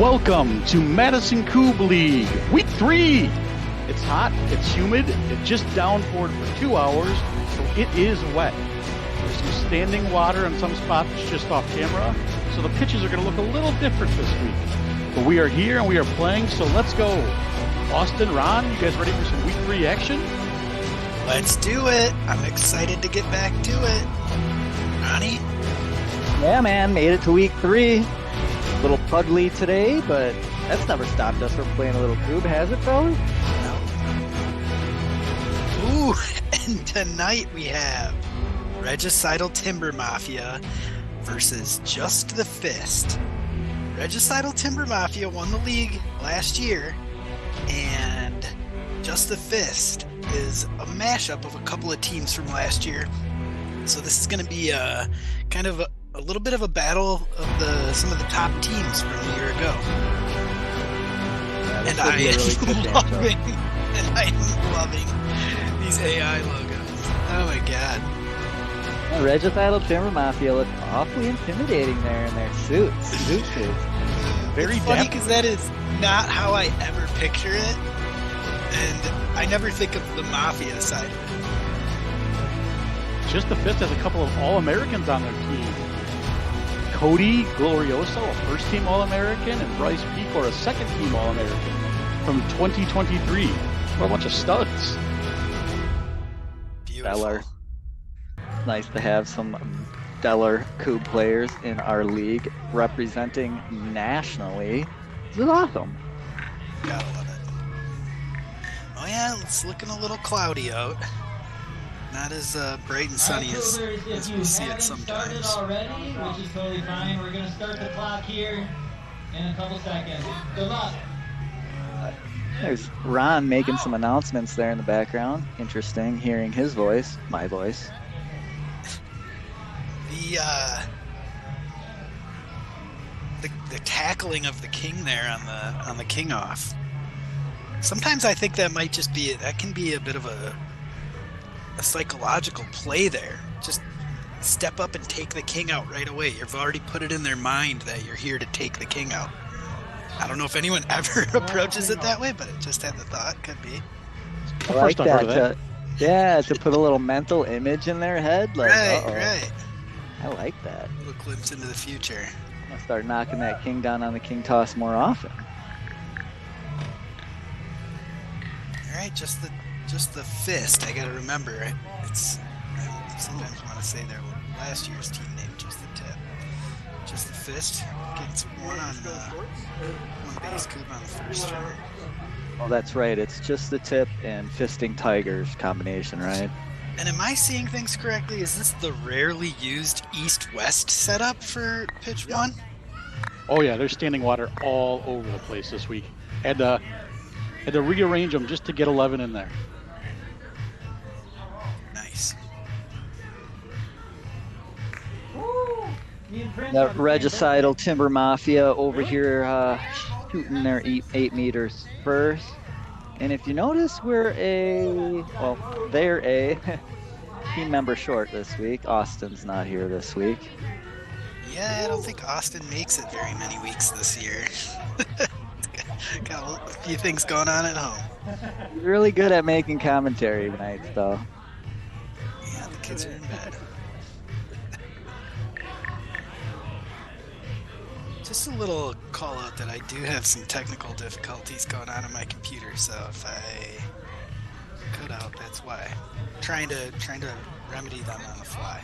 Welcome to Madison Kubb League, Week 3. It's hot, it's humid, it just downpoured for 2 hours, so it is wet. There's some standing water in some spots just off camera, so the pitches are going to look a little different this week. But we are here and we are playing, so let's go. Austin, Ron, you guys ready for some Week 3 action? Let's do it. I'm excited to get back to it. Ronnie? Yeah, man, made it to Week 3. Little puddly today, but that's never stopped us from playing a little Kubb, has it, fellas? No. Ooh, and tonight we have Regicidal Timber Mafia versus Just the Fist. Regicidal Timber Mafia won the league last year, and Just the Fist is a mashup of a couple of teams from last year. So this is going to be a kind of a little bit of a battle of some of the top teams from a year ago. Yeah, and I am loving these AI logos. Oh my god. Yeah, Regicidal Timber Mafia look awfully intimidating there in their suits. Very funny because that is not how I ever picture it, and I never think of the Mafia side of it. Just the Fist has a couple of All-Americans on their team. Cody Glorioso, a first-team All-American, and Bryce Pecor, a second-team All-American from 2023. What a bunch of studs. Beautiful. Stellar. Nice to have some stellar Kubb players in our league representing nationally. This is awesome. Gotta love it. Oh yeah, it's looking a little cloudy out. Not as bright and sunny as we see it sometimes. Already, which is totally fine. We're going to start the clock here in a couple seconds. Good luck. There's Ron making some announcements there in the background. Interesting hearing his voice, my voice. The tackling of the king there on the king off. Sometimes I think that might just be that can be a bit of a psychological play there. Just step up and take the king out right away. You've already put it in their mind that you're here to take the king out. I don't know if anyone ever approaches it that way, but it just had the thought. Could be. I like that. To put a little mental image in their head. Like, right. I like that. A little glimpse into the future. I'm going to start knocking that king down on the king toss more often. All right, just the fist. I gotta remember. I sometimes want to say their last year's team name, just the tip. Just the fist gets one base Kubb on the first turn. Oh, that's right. It's just the tip and fisting tigers combination, right? And am I seeing things correctly? Is this the rarely used east-west setup for pitch one? Oh yeah, there's standing water all over the place this week. Had to rearrange them just to get 11 in there. Nice. That Regicidal Timber Mafia over here shooting their 8 meters first. And if you notice, they're a team member short this week. Austin's not here this week. Yeah, I don't think Austin makes it very many weeks this year. Got a few things going on at home. He's really good at making commentary nights, though. Yeah, the kids are in bed. Just a little call out that I do have some technical difficulties going on my computer, so if I cut out, that's why. Trying to remedy them on the fly.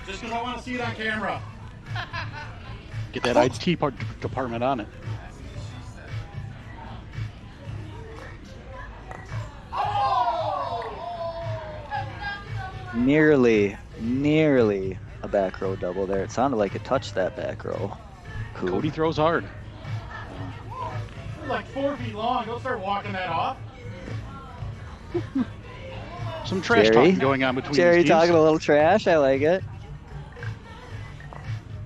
Just because I want to see it on camera. Get that IT department on it. Nearly a back row double there. It sounded like it touched that back row. Cool. Cody throws hard. It's like 4 feet long. Don't start walking that off. Some trash talking going on between Jerry these teams. talking a little trash. I like it.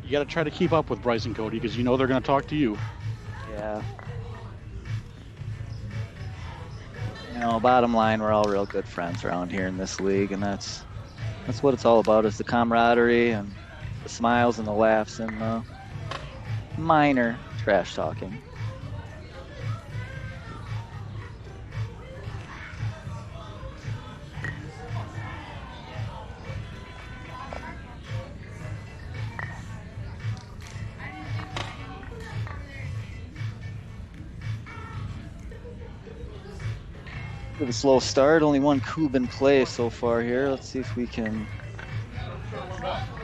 You got to try to keep up with Bryce and Cody because you know they're going to talk to you. Yeah. You know, bottom line, we're all real good friends around here in this league, and that's what it's all about, is the camaraderie and the smiles and the laughs and the minor trash talking. Bit of a slow start. Only one Kubb in play so far here. Let's see if we can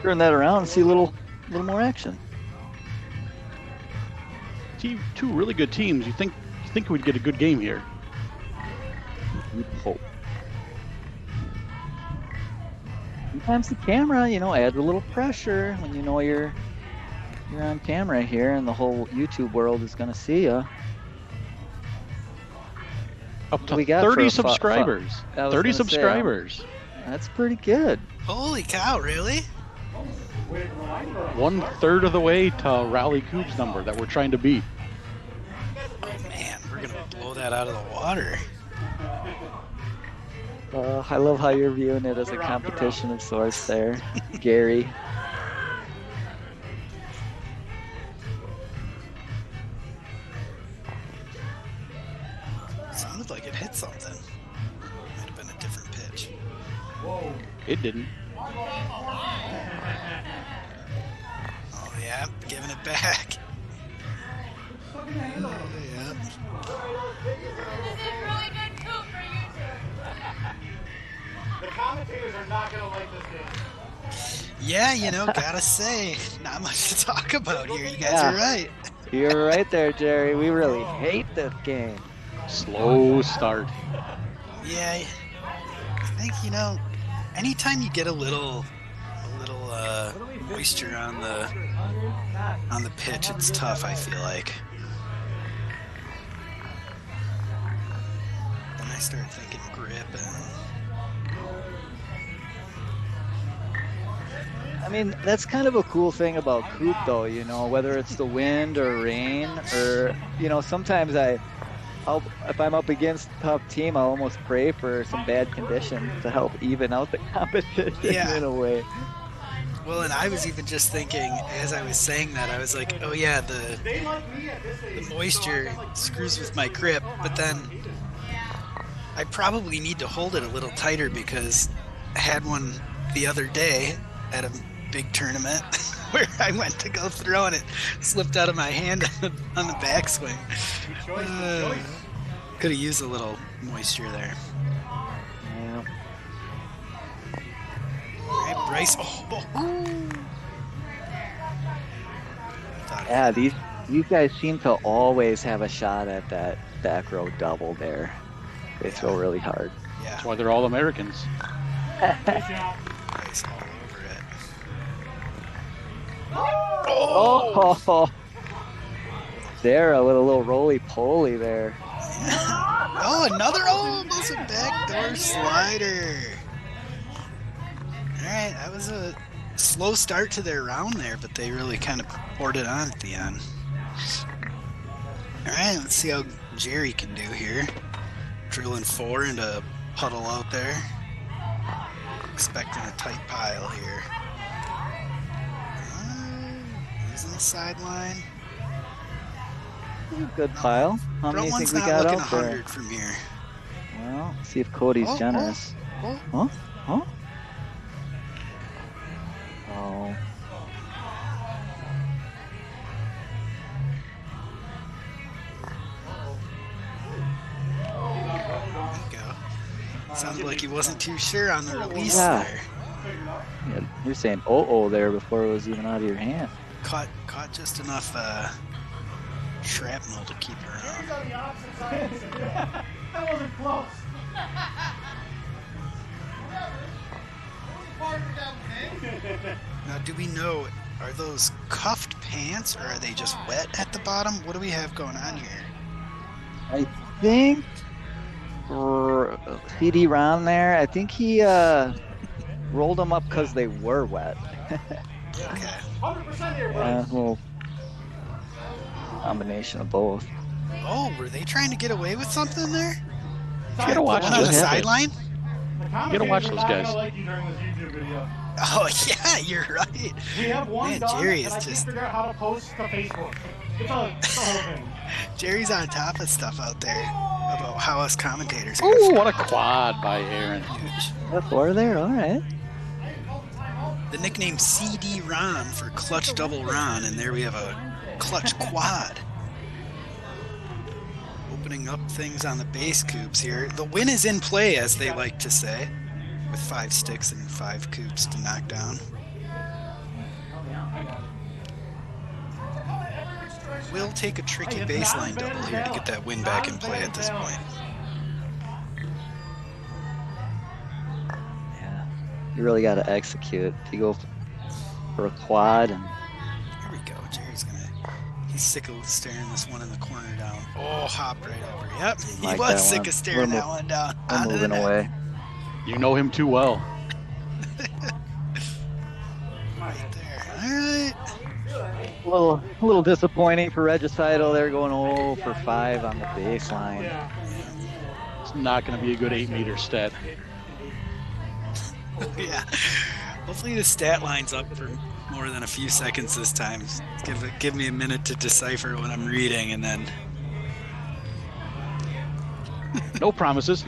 turn that around and see a little more action. Two really good teams. You think we'd get a good game here? You'd hope. Sometimes the camera, adds a little pressure when you're on camera here, and the whole YouTube world is going to see you. Up to We got 30 for a subscribers. I was 30 gonna say, subscribers. That's pretty good. Holy cow, really? 1/3 of the way to Rally Kubb's number that we're trying to beat. Oh man, we're gonna blow that out of the water. I love how you're viewing it as a competition of sorts there, Gary. Sounded like it hit something. Might have been a different pitch. It didn't. Oh yeah, giving it back. Yeah. The commentators are not going to like this game. Yeah, gotta say, not much to talk about here. You guys Yeah. are right. You're right there, Jerry. We really hate this game. Slow start. Yeah, I think anytime you get a little moisture on the pitch, it's tough. I feel like. Then I start thinking grip and. I mean, that's kind of a cool thing about Kubb, though, whether it's the wind or rain or, sometimes if I'm up against a tough team, I'll almost pray for some bad conditions to help even out the competition in a way. Well, and I was even just thinking, as I was saying that, I was like, oh yeah, the moisture screws with my grip, but then I probably need to hold it a little tighter because I had one the other day at a big tournament where I went to go throw and it slipped out of my hand on the backswing. Could have used a little moisture there. Yeah. All right, Bryce. Yeah, these guys seem to always have a shot at that back row double there. They throw really hard. Yeah, That's why they're all Americans. Bryce all over it. Oh! Sarah with a little roly-poly there. Oh, almost a backdoor slider. All right, that was a slow start to their round there, but they really kind of poured it on at the end. All right, let's see how Jerry can do here. Drilling 4 into a puddle out there. Expecting a tight pile here. Using the sideline. Good pile. How many Front do you think one's we not got looking out there? 100 from here. Well, see if Cody's Oh, generous. oh. Huh? Huh? Oh. There you go. Sounded like he wasn't too sure on the release Yeah. there. Yeah, you're saying oh there before it was even out of your hand. Caught just enough shrapnel to keep her He's on. on the opposite side. That wasn't close. Now, do we know, are those cuffed pants or are they just wet at the bottom? What do we have going on here? I think CD Ron there, I think he rolled them up because they were wet. Okay. 100% here, bro. A little combination of both. Oh, were they trying to get away with something there? You gotta watch One on the those guys. sideline? The gotta watch commentators those are not guys. gonna like you during this YouTube video. Oh, yeah, you're right. We have one Man, done, Jerry and is I can't just- figure out how to post to Facebook. It's a whole thing. Jerry's on top of stuff out there about how us commentators are Oh, gonna what a quad by Aaron. huge. That's 4 there, alright. The nickname CD Ron for Clutch Double Ron, and there we have a Clutch Quad. opening up things on the base coops here. The win is in play, as they like to say, with 5 sticks and 5 coops to knock down. Will take a tricky baseline double here to get that win back in play at this point. Yeah, you really got to execute. If you go for a quad, and Here we go. Jerry's he's sick of staring this one in the corner down. Oh, hopped right over. Yep, he like was that sick one. of staring that one down. I'm Onto the moving net. away. You know him too well. Right there. All right. A little disappointing for Regicidal. They're going 0 for 5 on the baseline. It's not going to be a good 8-meter stat. Yeah. Hopefully the stat lines up for more than a few seconds this time. Give me a minute to decipher what I'm reading, and then No promises.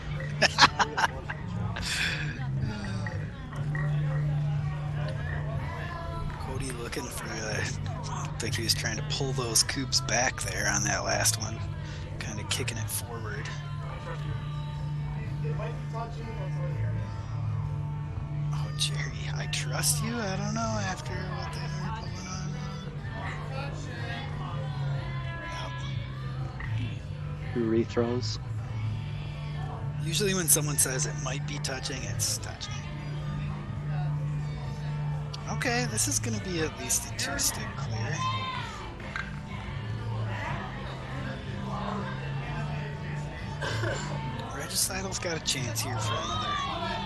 Cody looking for I think he was trying to pull those coops back there on that last one, kind of kicking it forward. Oh, Jerry, I trust you. I don't know after what they were pulling on. Yep. 2 rethrows. Usually when someone says it might be touching, it's touching. Okay, this is going to be at least a 2-stick clear. Regicidal's got a chance here for another round.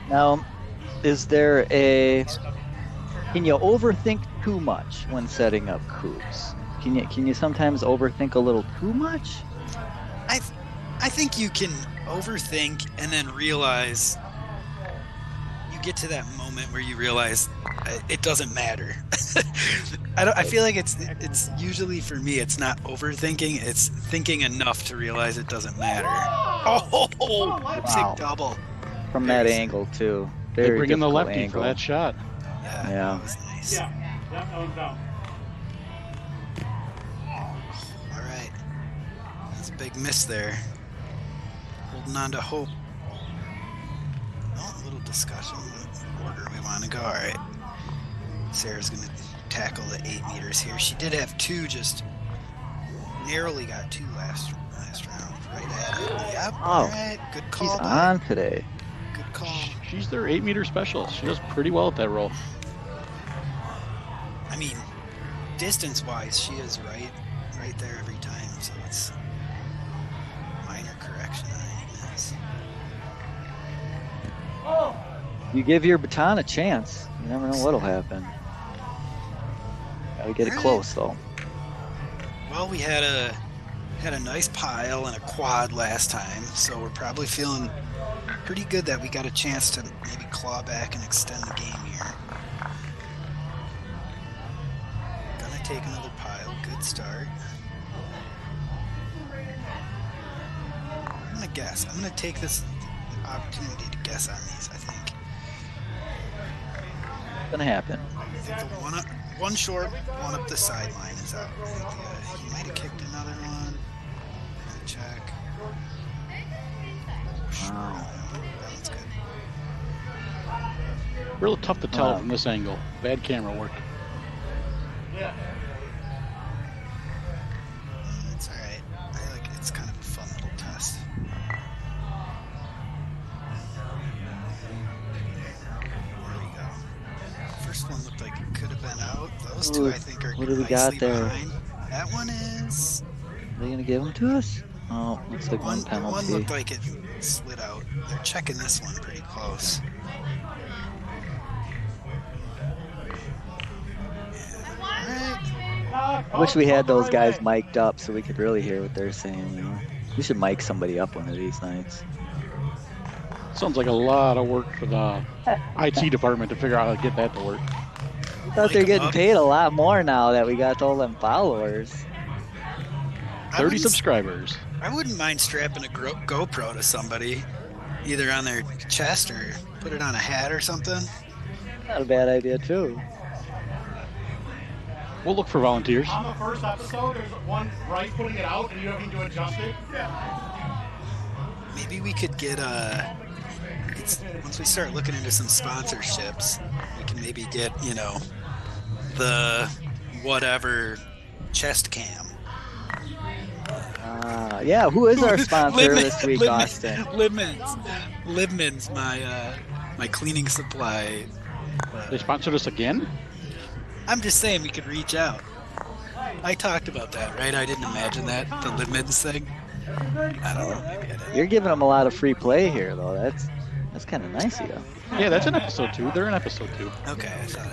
Now, is there can you overthink too much when setting up coops? Can you sometimes overthink a little too much? I think you can overthink and then realize you get to that moment where you realize it doesn't matter. I feel like it's usually for me it's not overthinking, it's thinking enough to realize it doesn't matter. Oh, Wow. big double. From that angle too. They Very bring in the difficult lefty angle. for that shot. Yeah, Yeah. that was nice. Yeah, that one's down. All right. That's a big miss there. Holding on to hope. Oh, a little discussion. What order we want to go. All right. Sarah's going to tackle the 8 meters here. She did have 2, just narrowly got 2 last round. Right at it. Yep. Oh, All right. Good She's call. by- on today. Good call. She's their 8-meter specialist. She does pretty well at that role. I mean, distance-wise, she is right there every time. So it's minor correction on any miss. You give your baton a chance. You never know what'll happen. Gotta get it Alright. close though. Well, we had a nice pile and a quad last time, so we're probably feeling pretty good that we got a chance to maybe claw back and extend the game here. Gonna take another pile. Good start. I'm gonna guess. I'm gonna take this opportunity to guess on these, I think. It's gonna happen. I think the one short, one up the sideline is out. I think he might have kicked another one. Gonna check. Oh, short. Wow. That one's good. Real tough to tell Wow. from this angle. Bad camera work. It's all right. I like it. It's kind of a fun little test. There we go. First one looked like it could have been out. Those two, Ooh, I think, are what do we nicely got there? behind. That one is. Are they gonna give them to us? Oh, looks like one One penalty. looked like it slid out. They're checking this one pretty close. Alright. I wish we had those guys mic'd up so we could really hear what they're saying, you know. We should mic somebody up one of these nights. Sounds like a lot of work for the IT department to figure out how to get that to work. I thought they're Mic 'em getting up. paid a lot more now that we got all them followers. 30 subscribers. I wouldn't mind strapping a GoPro to somebody, either on their chest or put it on a hat or something. Not a bad idea too. We'll look for volunteers. On the first episode, there's one Bryce putting it out, and you having to adjust it. Maybe we could get once we start looking into some sponsorships, we can maybe get, the whatever chest cam. Yeah, who is our sponsor this week, Austin? Libman's my cleaning supply. They sponsored us again? I'm just saying we could reach out. I talked about that, right? I didn't imagine that, the Libman's thing. I don't know, maybe I did. You're giving them a lot of free play here, though. That's kind of nice of you. Yeah, that's in episode 2. They're in episode 2. Okay, I thought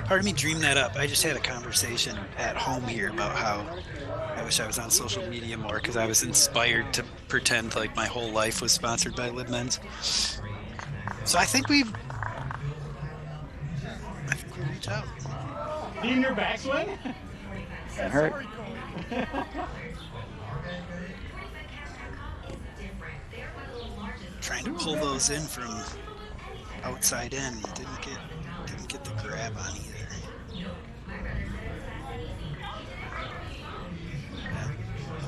part of me dreamed that up. I just had a conversation at home here about how I wish I was on social media more because I was inspired to pretend like my whole life was sponsored by Libman's. So I think we reach out. Need your backswing? That hurt. Trying to pull those in from outside in, didn't get the grab on either. Yeah,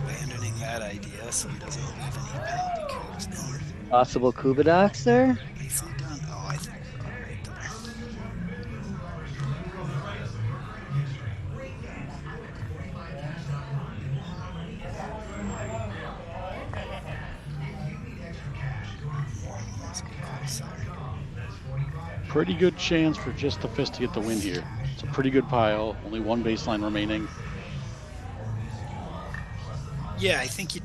abandoning that idea so he doesn't leave any penalty cubes there. Possible Kubadox there? Nicely done. Oh, I think right there. Pretty good chance for just the fist to get the win here. It's a pretty good pile. Only one baseline remaining. Yeah, I think you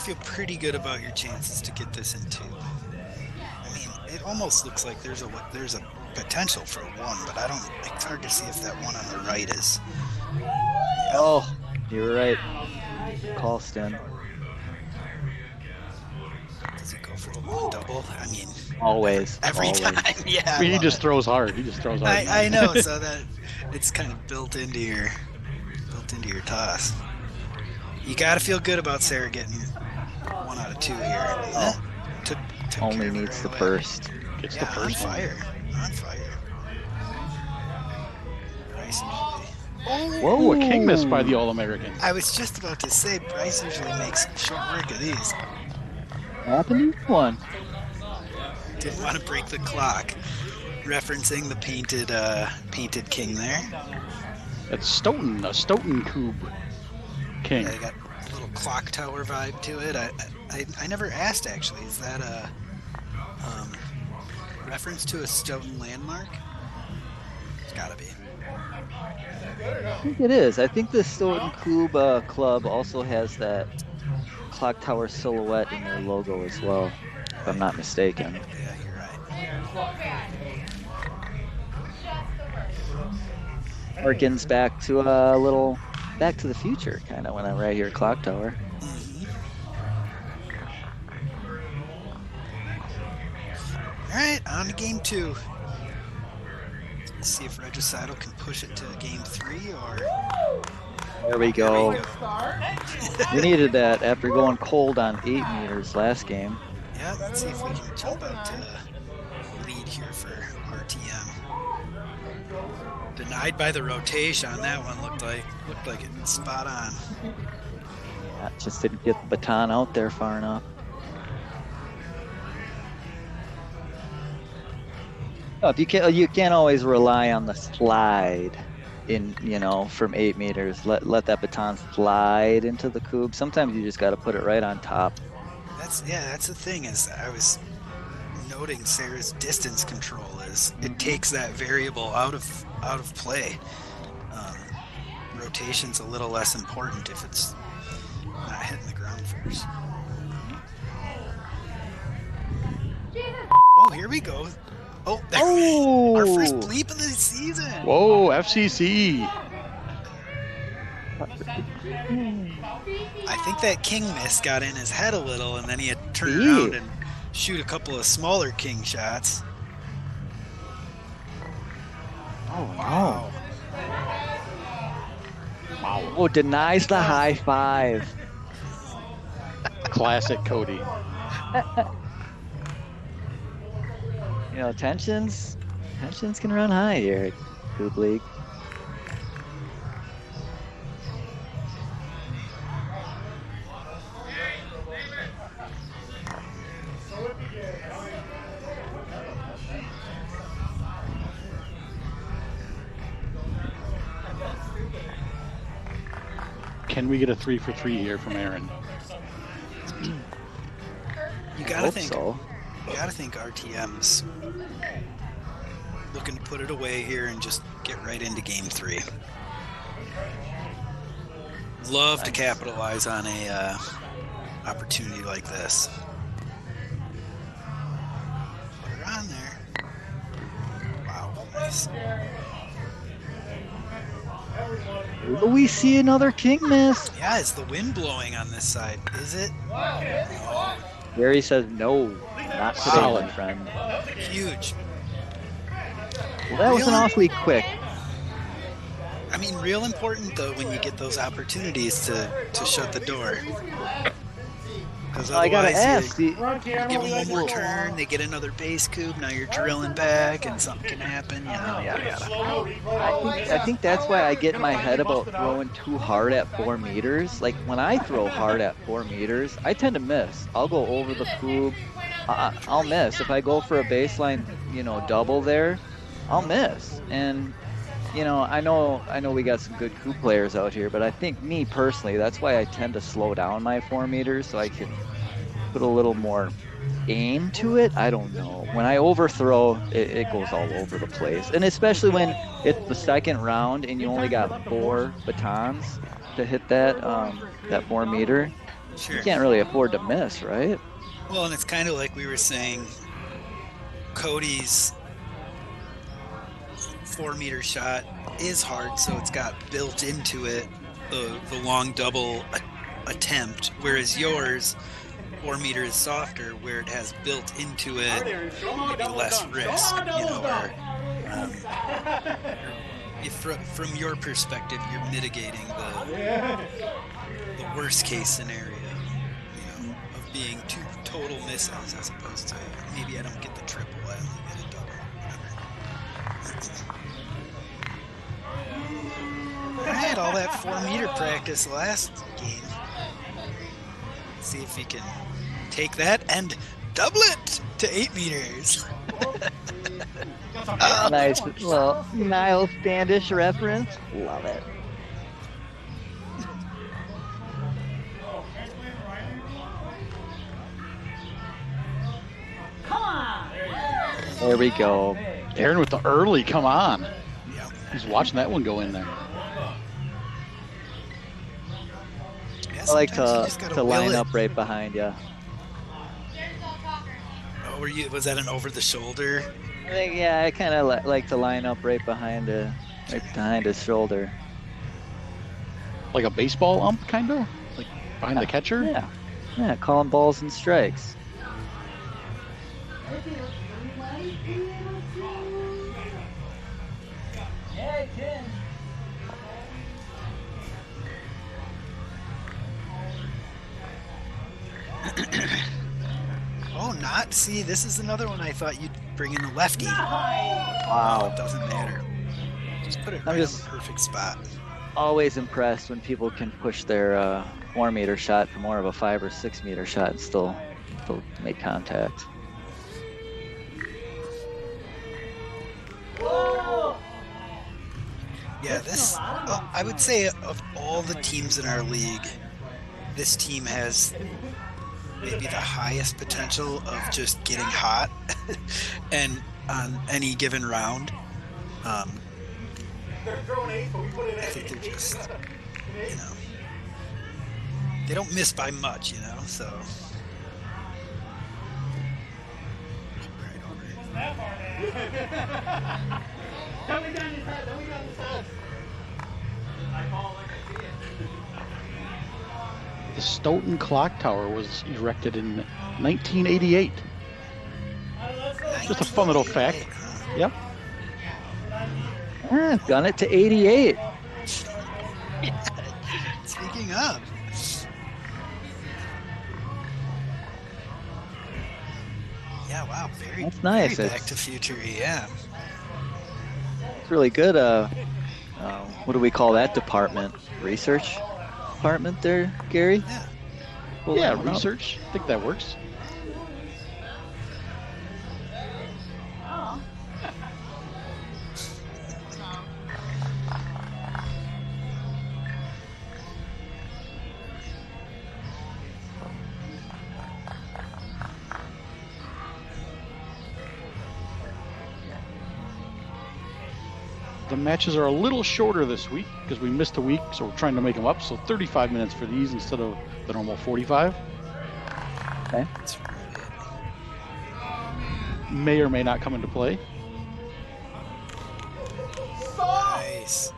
feel pretty good about your chances to get this in 2. I mean, it almost looks like there's a potential for 1, but it's hard to see if that one on the right is. Oh, you're right. Colston. Does he go for a 1 double? I mean, Always. every always. time. Yeah. I mean, he just throws hard. He just throws hard. I know, so that it's kind of built into your toss. You got to feel good about Sarah getting 1 out of 2 here. Oh. Took Only care of it needs the right away. first. Gets Yeah, the first on one. fire. On fire. Bryce usually. Whoa, Ooh, a king miss by the All-American. I was just about to say, Bryce usually makes short work of these. Happened to one. Didn't want to break the clock. Referencing the painted king there. That's Stoughton, a Stoughton Kub king. Yeah, they got a little clock tower vibe to it. I never asked actually. Is that a reference to a Stoughton landmark? It's gotta be. I think it is. I think the Stoughton Kuba Club also has that clock tower silhouette in their logo as well, if I'm not mistaken. Yeah, you're right. Harkens back to a little Back to the Future, kind of, when I'm right here at Clock Tower. All right, on to game 2. Let's see if Regicidal can push it to game 3 or. There we go. We needed that after going cold on 8 meters last game. Yeah, let's see if we can jump out to lead here for RTM. Denied by the rotation on that one. Looked like it was spot on. Just didn't get the baton out there far enough. Oh, if you can't always rely on the slide from 8 meters. Let that baton slide into the cube. Sometimes you just got to put it right on top. That's the thing is I was noting Sarah's distance control is it takes that variable out of play. Rotation's a little less important if it's not hitting the ground first. Oh, here we go. Oh, our first bleep of the season. Whoa, FCC. I think that king miss got in his head a little, and then he had to turn around and shoot a couple of smaller king shots. Oh, Wow. Wow. Oh, denies the high five. Classic Cody. You know, tensions can run high here at Kubb League. Can we get a 3 for 3 here from Aaron? You I gotta hope think. so. You gotta think RTM's looking to put it away here and just get right into game 3. Love to capitalize on a opportunity like this. Put it on there. Wow, nice. Will we see another king miss? Yeah, is the wind blowing on this side? Is it? Gary says no, not today, Solid. my friend. Huge. Well, that was an Really? awfully quick. I mean, real important though when you get those opportunities to shut the door. Because I gotta otherwise ask. you Run, Cam. give We them one got more you. turn, they get another base coup, now you're drilling back and something can happen, yada yada. Slowly. I think that's why I get in my head about throwing too hard at 4 meters. Like when I throw hard at 4 meters, I tend to miss. I'll go over the Kubb. I'll miss. If I go for a baseline, you know, double there, I'll miss. And you know, I know we got some good Kubb players out here, but I think me personally, that's why I tend to slow down my 4 meters so I can put a little more aim to it. I don't know. When I overthrow, it goes all over the place. And especially when it's the second round and you only got 4 batons to hit that 4 meter, Sure. you can't really afford to miss, right? Well, and it's kind of like we were saying, Cody's 4 meter shot is hard, so it's got built into it the long double attempt, whereas yours 4 meter is softer, where it has built into it maybe less risk, you know, or if from your perspective you're mitigating the worst case scenario, you know, of being 2 total misses as opposed to maybe I don't get the triple, I only get a double, whatever. I had all that 4 meter practice last game. See if he can take that and double it to 8 meters. Nice little Niall Standish reference. Love it. There we go. Aaron with the early, come on. Yeah. He's watching that one go in there. Yeah, I like sometimes you just to gotta line will it. up right behind you. Oh, was that an over the shoulder? I kind of like to line up right behind his shoulder. Like a baseball ump, kind of? Like behind the catcher? Yeah, calling balls and strikes. Oh, not. See, this is another one I thought you'd bring in the lefty. Wow. It doesn't matter. Just put it I'm right just- on the perfect spot. Always impressed when people can push their 4 meter shot to more of a 5 or 6 meter shot and still make contact. Yeah, this, I would say of all the teams in our league, this team has maybe the highest potential of just getting hot and on any given round. I think they're just, you know, they don't miss by much, you know, so. The Stoughton Clock Tower was erected in 1988. Just a fun little fact. Yep. Done it to 88. Speaking of. Yeah, wow, very, That's nice. very Back It's- to Future, yeah. It's really good. What do we call that department? Research department there, Gary? Yeah. Pull Yeah, that one up. research. I think that works. The matches are a little shorter this week because we missed a week, so we're trying to make them up. So 35 minutes for these instead of the normal 45. Okay. That's right. May or may not come into play. Nice.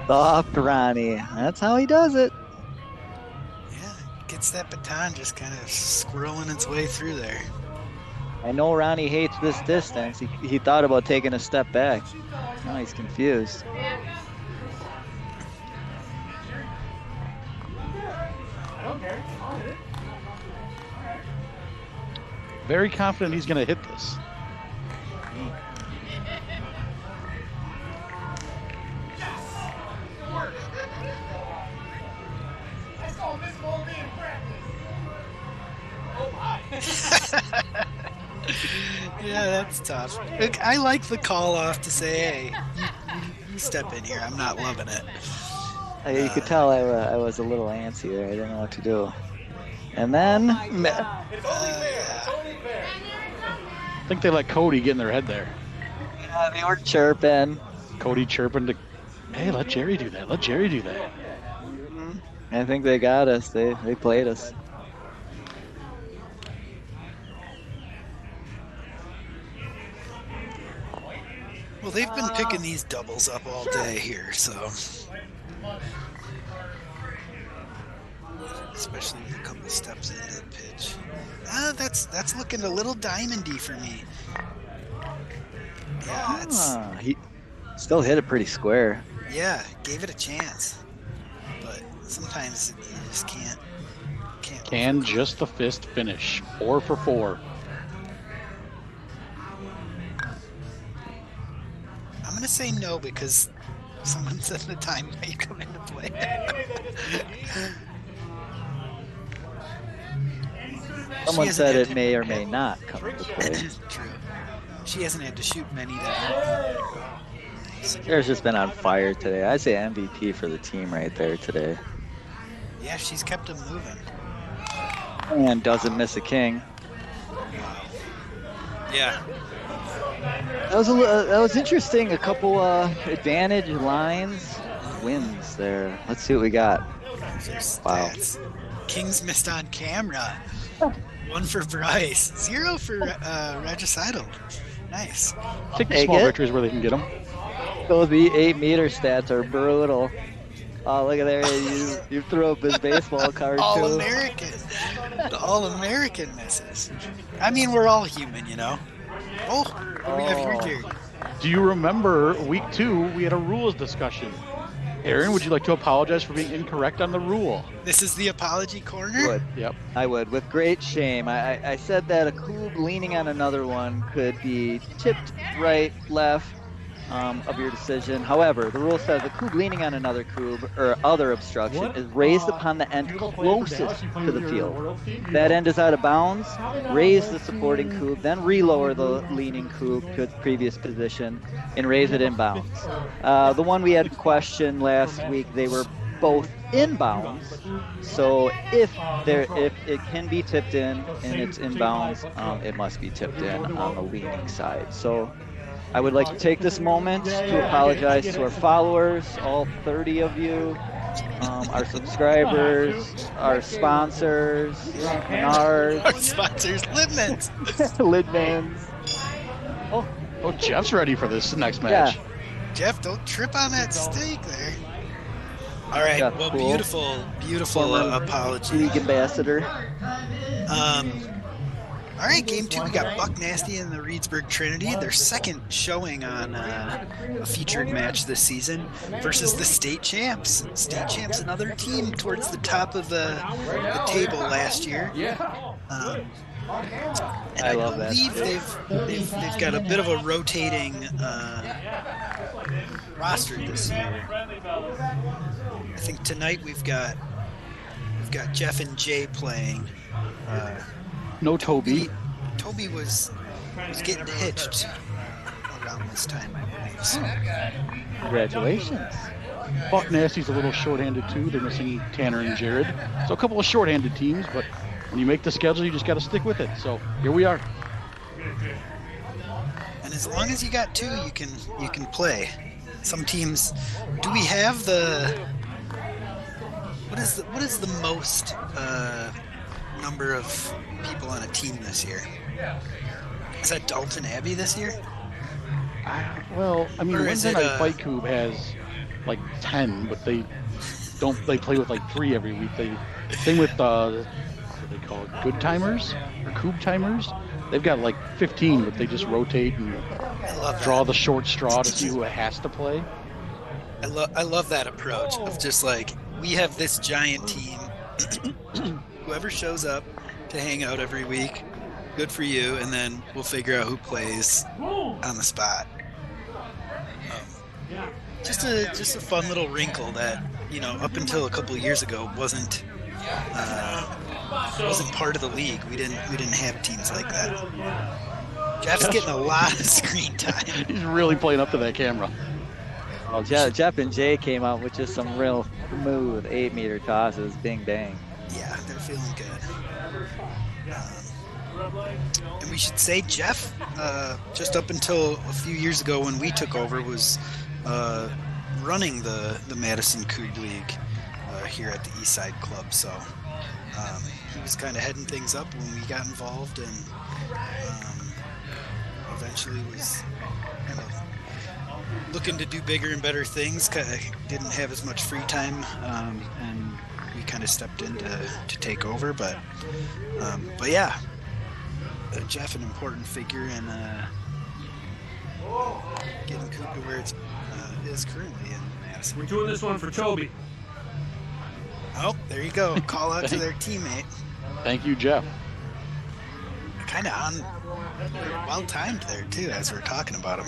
Soft Ronnie. That's how he does it. Yeah, gets that baton just kind of squirreling its way through there. I know Ronnie hates this distance. He thought about taking a step back. Now he's confused. Very confident he's going to hit this. Yeah, that's tough. Look, I like the call off to say, hey, you step in here. I'm not loving it. You could tell I was a little antsy there. I didn't know what to do. And then, I think they let Cody get in their head there. they were chirping. Cody chirping to, hey, let Jerry do that. Let Jerry do that. I think they got us. They played us. Well, they've been picking these doubles up all day here, so. Especially with a couple steps into the pitch. That's looking a little diamondy for me. Yeah, He still hit it pretty square. yeah, gave it a chance. But sometimes you just can't. Can just the fist finish? 4 for 4. I'm gonna say no because someone said the time might come into play. Someone She hasn't said had it to- may or may not come into play. True. She hasn't had to shoot many that Sarah's just been on fire today. I'd say MVP for the team right there today. Yeah, she's kept them moving. And doesn't miss a king. Yeah. That was interesting. A couple advantage lines, wins there. Let's see what we got. Wow. Stats. Kings missed on camera. 1 for Bryce. 0 for Regicidal. Nice. Take the Take small it. victories where they can get them. Those 8-meter stats are brutal. Oh, look at there. You threw up his baseball card too. All-American. The All-American misses. I mean, we're all human, you know. Oh, we have your Jerry. Do you remember week 2, we had a rules discussion? Aaron, would you like to apologize for being incorrect on the rule? This is the apology corner. Would. Yep. I would, with great shame. I said that a cube leaning on another one could be tipped right, left of your decision. However, the rule says a cube leaning on another cube or other obstruction is raised upon the end closest to the field. That end is out of bounds. Raise the supporting cube, then relower the leaning cube to its previous position and raise it in bounds. The one we had questioned last week, they were both inbounds. So if it can be tipped in and it's inbounds, it must be tipped in on the leaning side. So I would like to take this moment to apologize to our followers, all 30 of you, our subscribers, our sponsors, Menards, Our sponsors, Libmans. Lidmans. Oh, Jeff's ready for this next match. Yeah. Jeff, don't trip on that steak there. All right. Jeff, Well, cool. beautiful Former apology. League ambassador. All right, game 2, we got Buck Nasty and the Reedsburg Trinity. Their second showing on a featured match this season versus the state champs. State champs, another team towards the top of the table last year. And I love that. believe they've got a bit of a rotating roster this year. I think tonight we've got Jeff and Jay playing. No Toby. Toby was getting hitched around this time, I believe. So. Congratulations. Buck Nasty's a little shorthanded too. They're missing Tanner and Jared. So a couple of shorthanded teams, but when you make the schedule, you just got to stick with it. So here we are. And as long as you got 2, you can play. Some teams. Do we have the? What is the most number of people on a team this year? Is that Dalton Abbey this year? Well, I mean, Or is Wednesday it, Night Fight Cube has like 10, but they play with like 3 every week. Same with what do they call it, good timers or Cube timers. They've got like 15, but they just rotate and draw the short straw to see who has to play. I love that approach of just like, we have this giant team. Whoever shows up to hang out every week, good for you, and then we'll figure out who plays on the spot. Just a fun little wrinkle that, you know, up until a couple of years ago wasn't part of the league. We didn't have teams like that. Jeff's getting a lot of screen time. He's really playing up to that camera. Well, Jeff and Jay came out with just some real smooth 8-meter tosses, bing bang. Yeah, they're feeling good. And we should say Jeff, just up until a few years ago when we took over, was running the Madison Kubb League here at the Eastside Club. So he was kind of heading things up when we got involved, and eventually was kind of looking to do bigger and better things. Didn't have as much free time, and we kind of stepped in to take over. But yeah, Jeff, an important figure in getting Coop to where it is currently in Madison. We're doing this one for Toby. Oh, there you go. Call out to their teammate. Thank you, Jeff. Kind of well timed there too, as we're talking about him.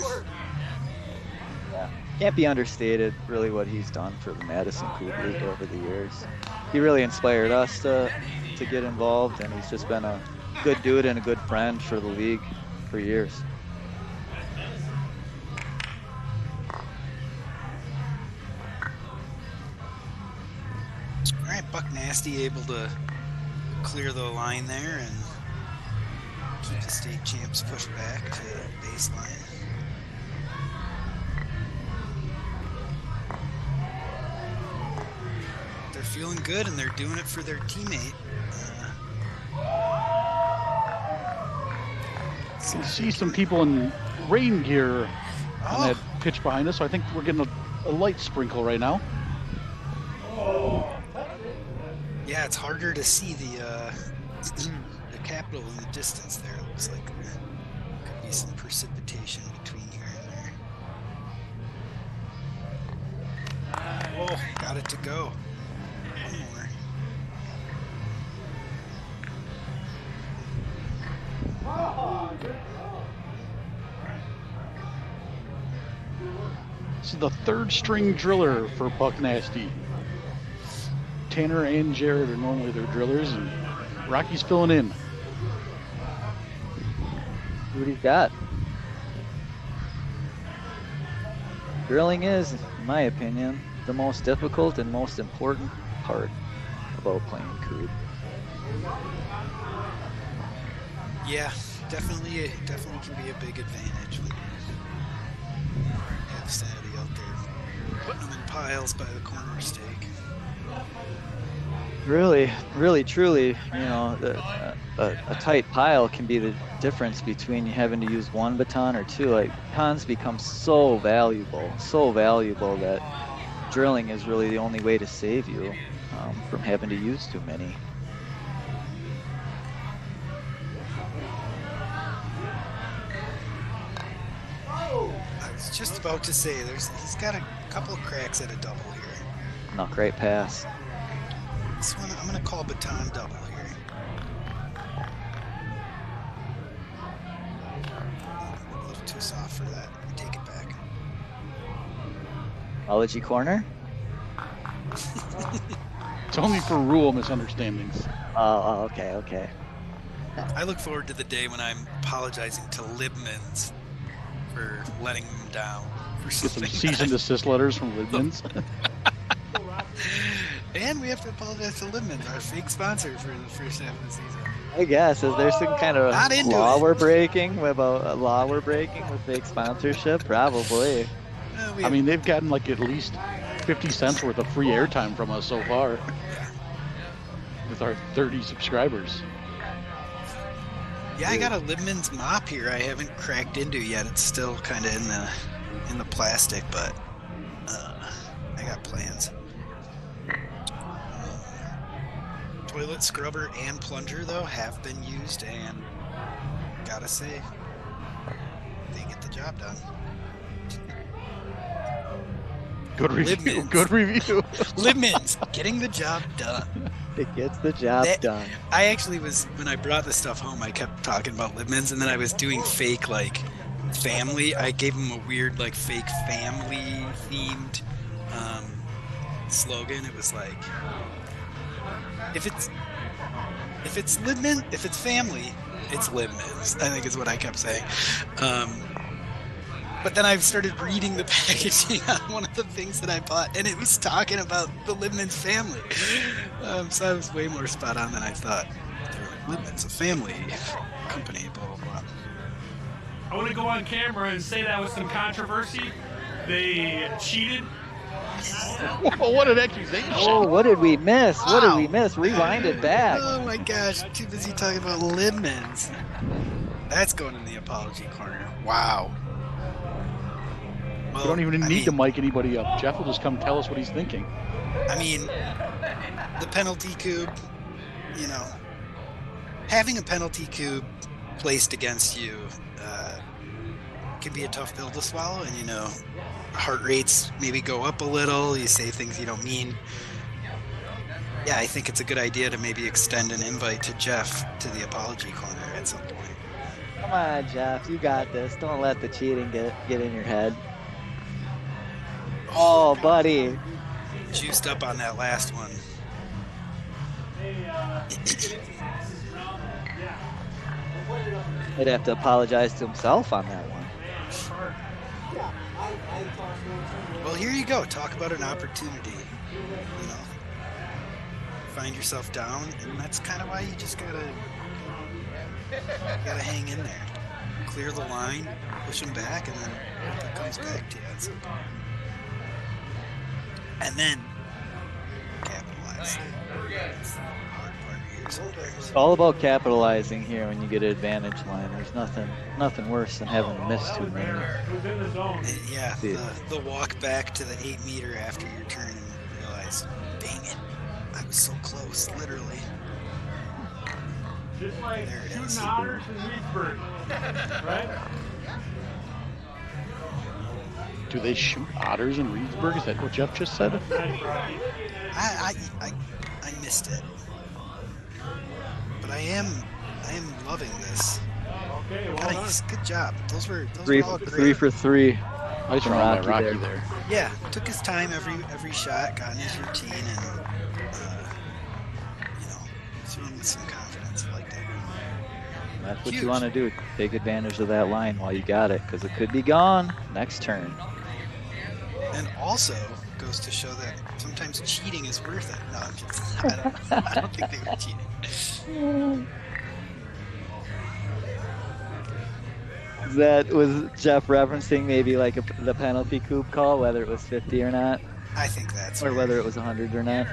Can't be understated, really, what he's done for the Madison Kubb League over the years. He really inspired us to get involved, and he's just been a good dude and a good friend for the league for years. All right, Buck Nasty able to clear the line there and keep the state champs pushed back to the baseline. They're feeling good, and they're doing it for their teammate. You can see some people in rain gear on that pitch behind us, so I think we're getting a light sprinkle right now. Yeah, it's harder to see the Capitol in the distance there. It looks like there could be some precipitation between here and there. Oh, got it to go. One more. This is the third string driller for Buck Nasty. Tanner and Jared are normally their drillers, and Rocky's filling in. See what he's got. Drilling is, in my opinion, the most difficult and most important part about playing Kubb. Yeah, definitely can be a big advantage when you have somebody out there putting them in piles by the corner stake. Really, truly, you know, a tight pile can be the difference between you having to use one baton or two. Like, batons become so valuable that drilling is really the only way to save you from having to use too many. about to say, he's got a couple of cracks at a double here. No, great pass. This one, I'm going to call baton double here. A little too soft for that. Take it back. Apology corner. It's only for rule misunderstandings. Oh, okay. I look forward to the day when I'm apologizing to Libmans for letting them down. For Get some something cease and desist letters from Lidman's. And we have to apologize to Libmans, our fake sponsor for the first half of the season. I guess, is there some kind of Not into law it. we're breaking with fake sponsorship? Probably. We I have- mean, they've gotten like at least 50 cents worth of free airtime from us so far. With our 30 subscribers. yeah, I got a Libman's mop here. I haven't cracked into yet. It's still kind of in the plastic, but I got plans. Toilet scrubber and plunger though have been used, and gotta say, they get the job done. Good review. Libman's. Good review. Libman's getting the job done. It gets the job done. I actually was, when I brought this stuff home, I kept talking about Libman's, and then I was doing fake, like, family. I gave him a weird, like, fake family-themed slogan. It was like, if it's Libman, if it's family, it's Libman's, I think is what I kept saying. But then I started reading the packaging on one of the things that I bought, and it was talking about the Libman's family. So I was way more spot on than I thought. They're like, Libman's a family company, blah, blah, blah. I want to go on camera and say that was some controversy. They cheated. What an accusation. Oh, what did we miss? What did we Wow. miss? Rewind it back. Oh my gosh, too busy talking about Libman's. That's going in the apology corner. Wow. We don't even need to mic anybody up. Jeff will just come tell us what he's thinking. I mean, the penalty cube, you know, having a penalty cube placed against you can be a tough pill to swallow, and, you know, heart rates maybe go up a little, you say things you don't mean. Yeah, I think it's a good idea to maybe extend an invite to Jeff to the apology corner at some point. Come on, Jeff. You got this. Don't let the cheating get in your head. Oh, buddy. Juiced up on that last one. He'd have to apologize to himself on that one. Well, here you go. Talk about an opportunity. You know, find yourself down, and that's kind of why you just gotta hang in there, clear the line, push them back, and then it comes back to you at some point. And then capitalize. That's the hard part here sometimes. It's all about capitalizing here when you get an advantage line. There's nothing worse than having to miss too many. Who's in the zone? And yeah, See. the walk back to the 8 meter after your turn and realize, dang it, I was so close, literally. Just like There it shooting is. otters in Reedsburg, right? Do they shoot otters in Reedsburg? Is that what Jeff just said? I missed it, but I am loving this. Okay, well done. Nice, good job. Those were all great. 3 for 3. Nice From round by Rocky Rocky there. there. Yeah, took his time every shot, got in his routine, and you know, threw him with some confidence. I like that. That's what Huge. you want to do. Take advantage of that line while you got it, because it could be gone next turn. And also goes to show that sometimes cheating is worth it. No, I'm just, I don't think they were cheating. Was Jeff referencing maybe like the penalty coup call, whether it was 50 or not, I think that's or fair. whether it was 100 or not?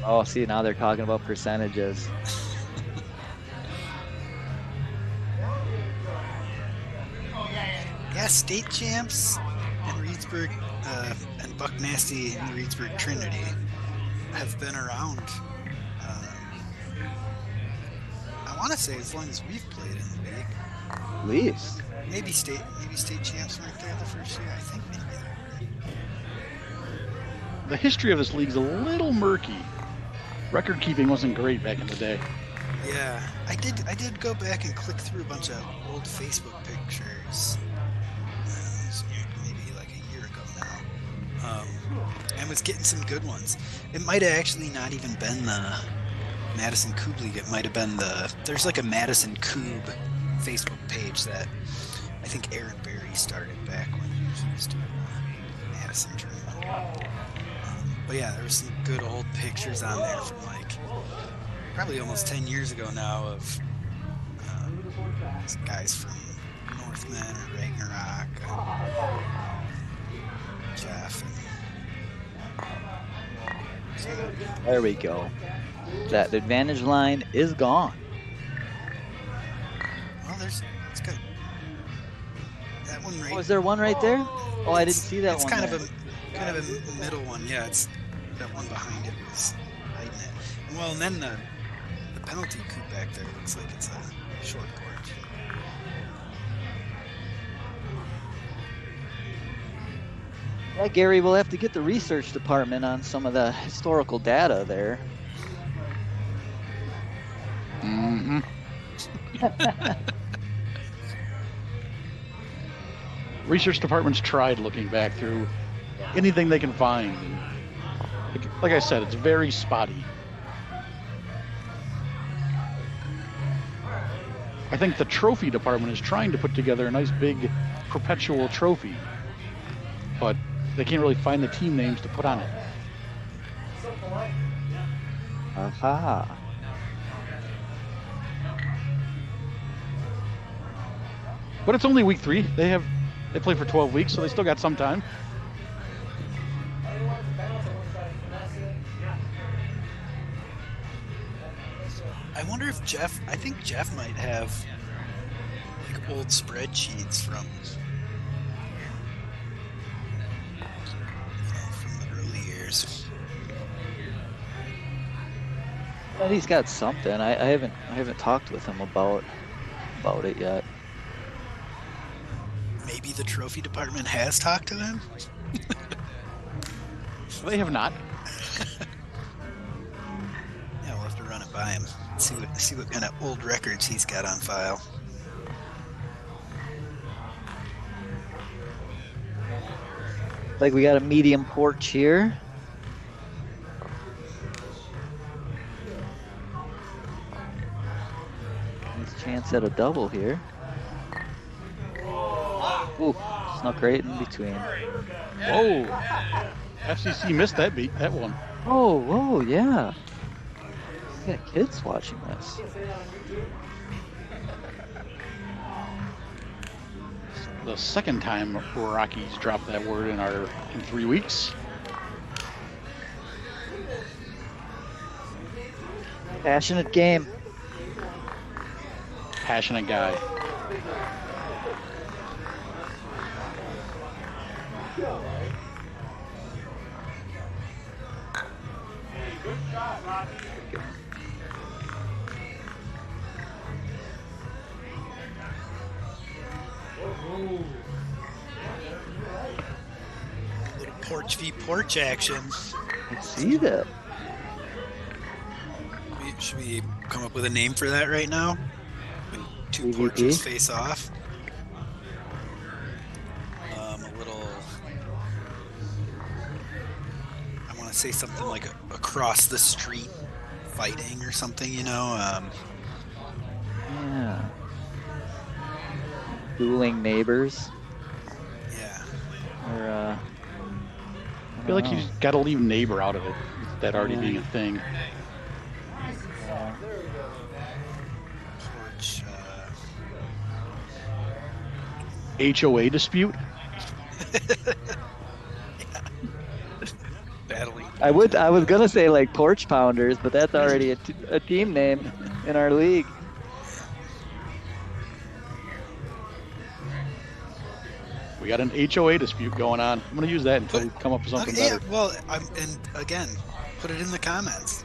Oh, see, now they're talking about percentages. Yeah, state champs in Reedsburg and Buck Nasty in the Reedsburg Trinity have been around. I want to say as long as we've played in the league. At least. Maybe state champs weren't there the first year. I think maybe they were. The history of this league's a little murky. Record keeping wasn't great back in the day. Yeah, I did go back and click through a bunch of old Facebook pictures. Maybe like a year ago now. And was getting some good ones. It might have actually not even been the Madison Kubb League. It might have been there's like a Madison Kubb Facebook page that I think Aaron Berry started back when he was doing the Madison tournament. But yeah, there were some good old pictures on there from like probably almost 10 years ago now of guys from Northmen or Ragnarok, Jeff. There we go. That advantage line is gone. Well, it's good. That one right. Oh, is there one right there? Oh, I didn't see that it's one. Kind there. of a middle one. Yeah, it's that one behind it was hiding it. Well, and then the penalty coup back there looks like it's a short court. Yeah, Gary, we'll have to get the research department on some of the historical data there. Mm-hmm. Research departments tried looking back through anything they can find. Like I said, it's very spotty. I think the trophy department is trying to put together a nice big perpetual trophy, but they can't really find the team names to put on it. Aha. But it's only week 3. They play for 12 weeks, so they still got some time. I wonder if I think Jeff might have like old spreadsheets from the early years. Well, he's got something. I haven't talked with him about it yet. Maybe the trophy department has talked to them. They have not. Yeah, we'll have to run it by him. See what kind of old records he's got on file. Like we got a medium porch here. Nice chance at a double here. Ooh, snuck right in between. Whoa. FCC missed that one. Oh, whoa, yeah. We got kids watching this. The second time Rockies dropped that word in 3 weeks. Passionate game. Passionate guy. Little porch v porch action. I see that. Should we come up with a name for that right now? When two PvP? porches face off. I want to say something like across the street fighting or something, Yeah. Dueling neighbors. Yeah. Or, I feel like you just got to leave neighbor out of it. That already being a thing. Porch. HOA dispute. Battling. I was gonna say like porch pounders, but that's already a team name in our league. We got an HOA dispute going on. I'm going to use that until we come up with something Okay, yeah, better. well, and again, put it in the comments.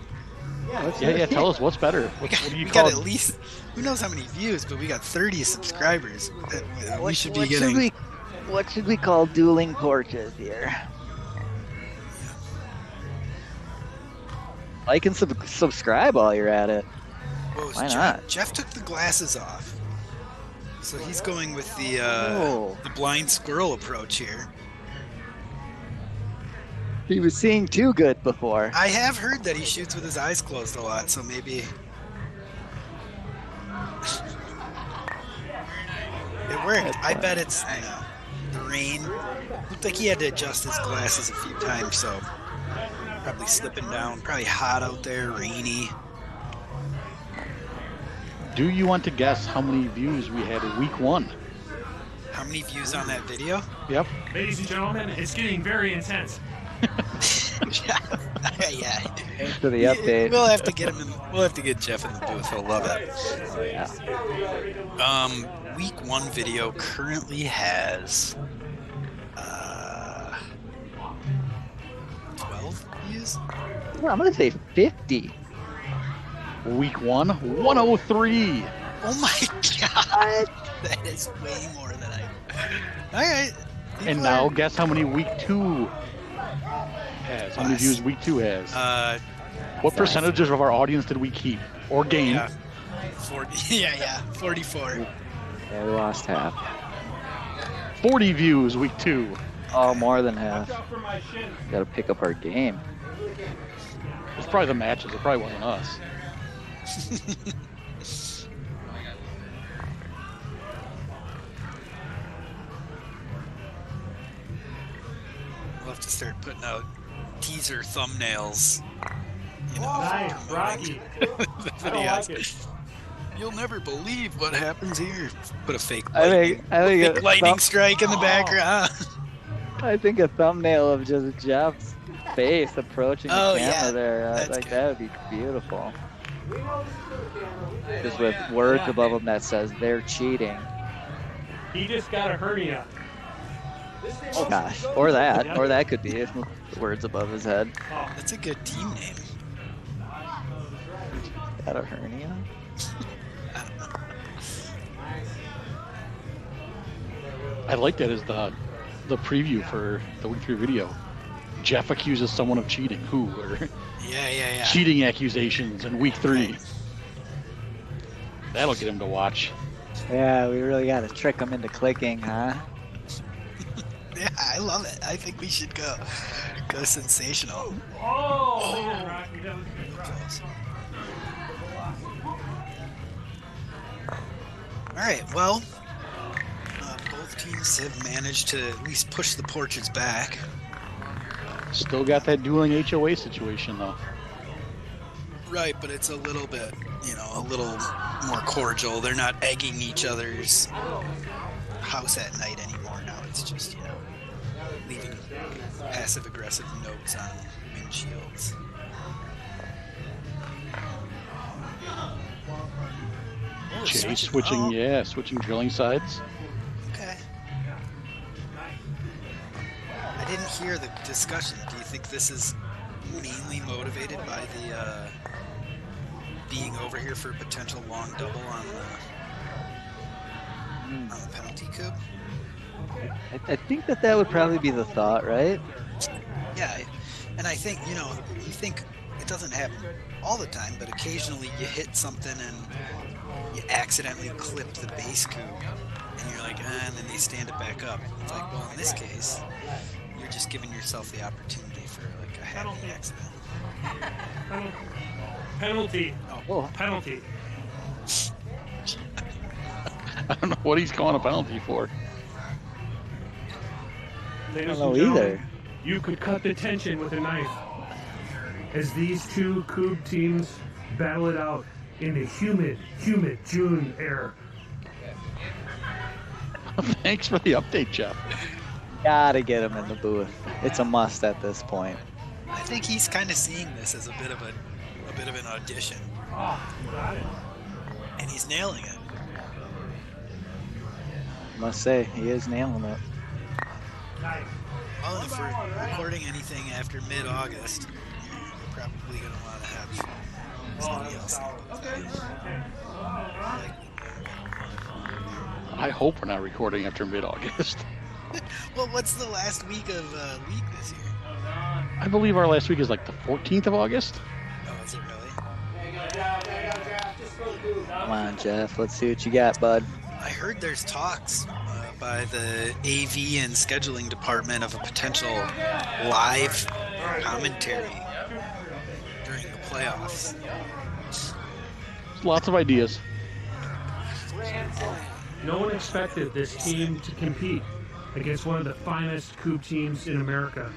Yeah, tell us what's better. What do We you got call at it? least, who knows how many views, but we got 30 subscribers. We What- should be what getting. what should we call dueling torches here? Like and subscribe while you're at it. Whoa, Why Jeff, not? Jeff took the glasses off. So he's going with the Oh. blind squirrel approach here. He was seeing too good before. I have heard that he shoots with his eyes closed a lot, so maybe it worked. I bet it's the rain. Looked like he had to adjust his glasses a few times, so probably slipping down. Probably hot out there, rainy. Do you want to guess how many views we had in week 1? How many views on that video? Yep. Ladies and gentlemen, it's getting very intense. Yeah. Thanks for the update. We'll have to get him in. We'll have to get Jeff in the booth. He'll love it. Oh, yeah. Week 1 video currently has 12 views. Well, I'm gonna say 50. Week 1, 103. Oh my god, that is way more than I. All right. And now guess how many week 2 has. How many Less. views week 2 has? What 5. percentages of our audience did we keep or gain? Yeah, 40. Yeah, 44. Yeah, we lost half. 40 views week 2. Oh, more than half. Gotta pick up our game. It's probably the matches. It probably wasn't us. We'll have to start putting out teaser thumbnails. You know, Nice, promoting Rocky. the I don't like videos. it. You'll never believe what happens here. Put a fake I lightning, think fake lightning strike in the background. I think a thumbnail of just Jeff's face approaching the Oh, camera yeah. there, That's like good. that would be beautiful. Just with words above him that says they're cheating. He just got a hernia. Oh gosh, or that could be words above his head. Oh, That's a good team name. Got a hernia? I like that as the preview for the week 3 video. Jeff accuses someone of cheating. Who? Or Yeah. cheating accusations in week 3. Right. That'll get him to watch. Yeah, we really got to trick him into clicking, huh? Yeah, I love it. I think we should go sensational. oh man, Rocky, that was Real close. All right, well, both teams have managed to at least push the porches back. Still got that dueling HOA situation though. Right, but it's a little bit, a little more cordial. They're not egging each other's house at night anymore. Now it's just, leaving passive-aggressive notes on windshields. Oh, Jay switching, oh, switching drilling sides. Okay. I didn't hear the discussion. Do you think this is mainly motivated by the being over here for a potential long double on the penalty coup? I think that would probably be the thought, right? Yeah, and I think, you think it doesn't happen all the time, but occasionally you hit something and you accidentally clip the base coup, and you're like, and then they stand it back up. It's like, well, in this case, you're just giving yourself the opportunity for like a happy accident. penalty. Oh, Penalty. I don't know what he's calling a penalty for. Ladies know and gentlemen, either. you could cut the tension with a knife as these two Coupe teams battle it out in the humid June air. Thanks for the update, Jeff. gotta get him in the booth. It's a must at this point. I think he's kind of seeing this as a bit of an audition, Oh, got it. and he's nailing it. Must say, he is nailing it. Nice. Well, if we're recording anything after mid-August, you're probably going to want to have Somebody else. I hope we're not recording after mid-August. Well, what's the last week of league this year? I believe our last week is like the 14th of August. Oh, is it really? Come on, Jeff. Let's see what you got, bud. I heard there's talks by the AV and scheduling department of a potential live commentary during the playoffs. Lots of ideas. No one expected this team to compete against one of the finest Coupe teams in America.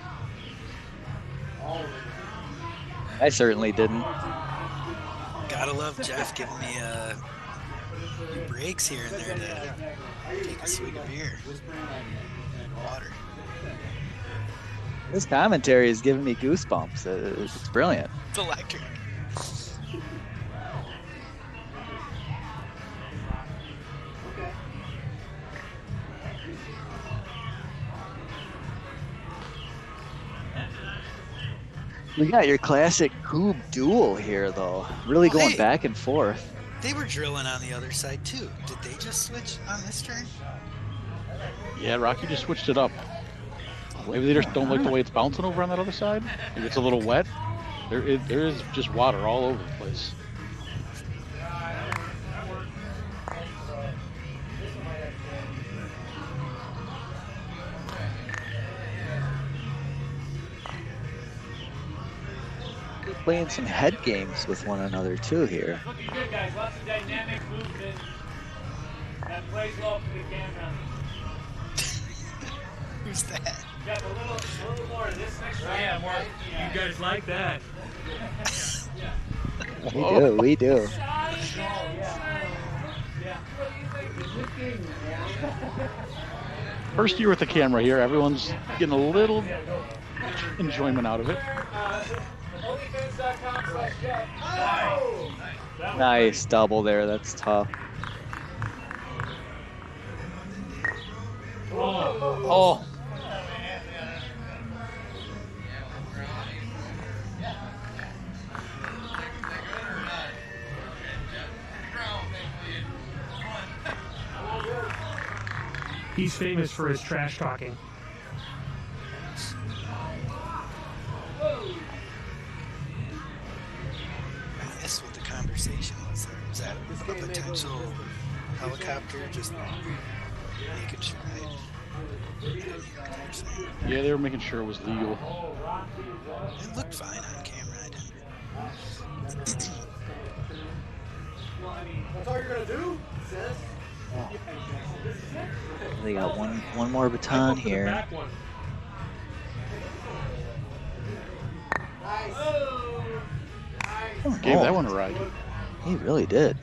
I certainly didn't. Gotta love Jeff giving me few breaks here and there to take a swig of beer. Water. This commentary is giving me goosebumps. It's brilliant. It's electric. We got your classic Coupe duel here, though. Really Well, going hey. back and forth. They were drilling on the other side too. Did they just switch on this turn? Yeah, Rocky just switched it up. Maybe they just don't like the way it's bouncing over on that other side. Maybe it's a little wet. There is just water all over the place. They're playing some head games with one another, too, here. Looking good, guys. Lots of dynamic movement. That plays well for the camera. Who's that? Got a little more of this next round. Yeah, more. You guys like that? We do. First year with the camera here, everyone's getting a little enjoyment out of it. Nice double there. That's tough. Oh. He's famous for his trash talking. I missed what the conversation was there. Was that a potential helicopter just making sure I didn't hear what they were saying? Yeah, they were making sure it was legal. It looked fine on camera. I didn't. That's all you're gonna do, sis? They got one more baton here. Gave that one a ride. He really did.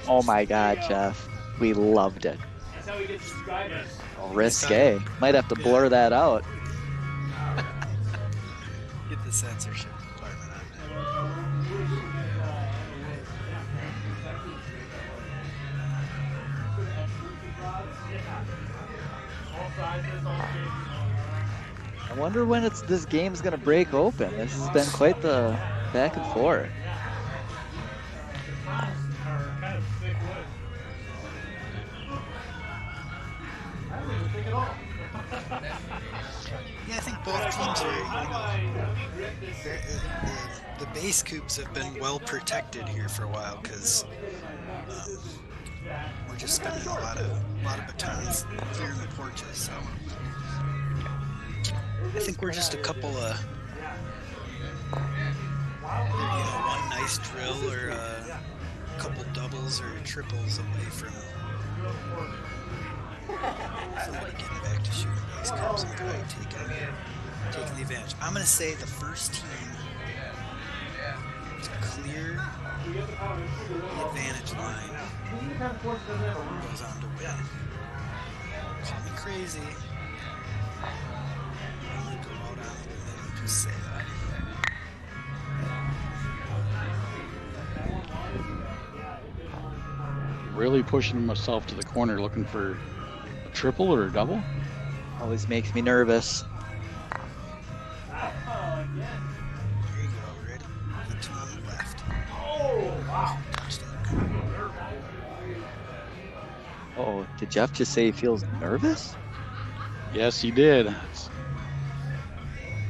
Oh my God, Jeff. We loved it. That's how we get subscribers. Risque. Might have to blur that out. Get the censorship department on that. I wonder when this game's gonna break open. This has been quite the back and forth. Yeah, I think both teams are, the base coops have been well protected here for a while because we're just spending a lot of batons here in the porches. So I think we're just a couple of, one nice drill or a couple doubles or triples away from somebody getting back to shooting base coops and probably taking the advantage. I'm going to say the first team to clear the advantage line goes on to win. Call me crazy. I'm going to go out on a limb and just say that. Really pushing myself to the corner looking for a triple or a double. Always makes me nervous. There you go, ready? The two on the left. Touchdown. Oh, did Jeff just say he feels nervous? Yes, he did.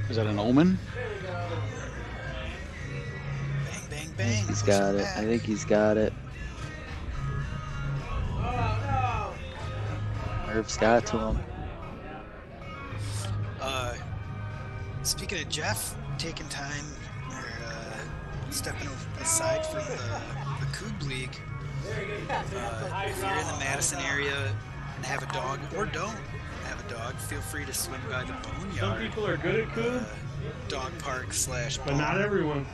Is that an omen? Bang, bang, I bang. think he's Push got him it. back. I think he's got it. Nerves got to him. Speaking of Jeff taking time or stepping aside from the Kubb League, if you're in the Madison area and have a dog or don't have a dog, feel free to swing by the Some Boneyard people are good at Kubb, dog park / but not everyone.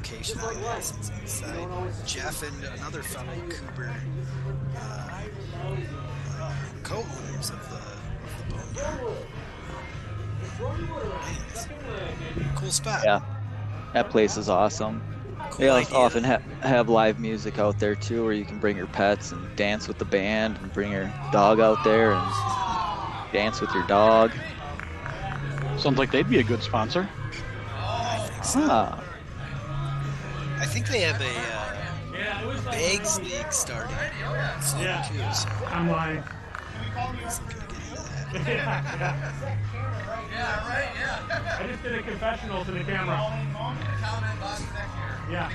location on Madison's side. Jeff and another fellow Cooper co-owners of the Boneyard. Anyways, cool spot. Yeah, that place is awesome. Cool They idea. often have live music out there too, where you can bring your pets and dance with the band, and bring your dog out there and dance with your dog. Sounds like they'd be a good sponsor. I think so. Ah, I think they have a bags league starting soon too, so I'm lying. I was looking to get into that. I just did a confessional to the camera. Yeah.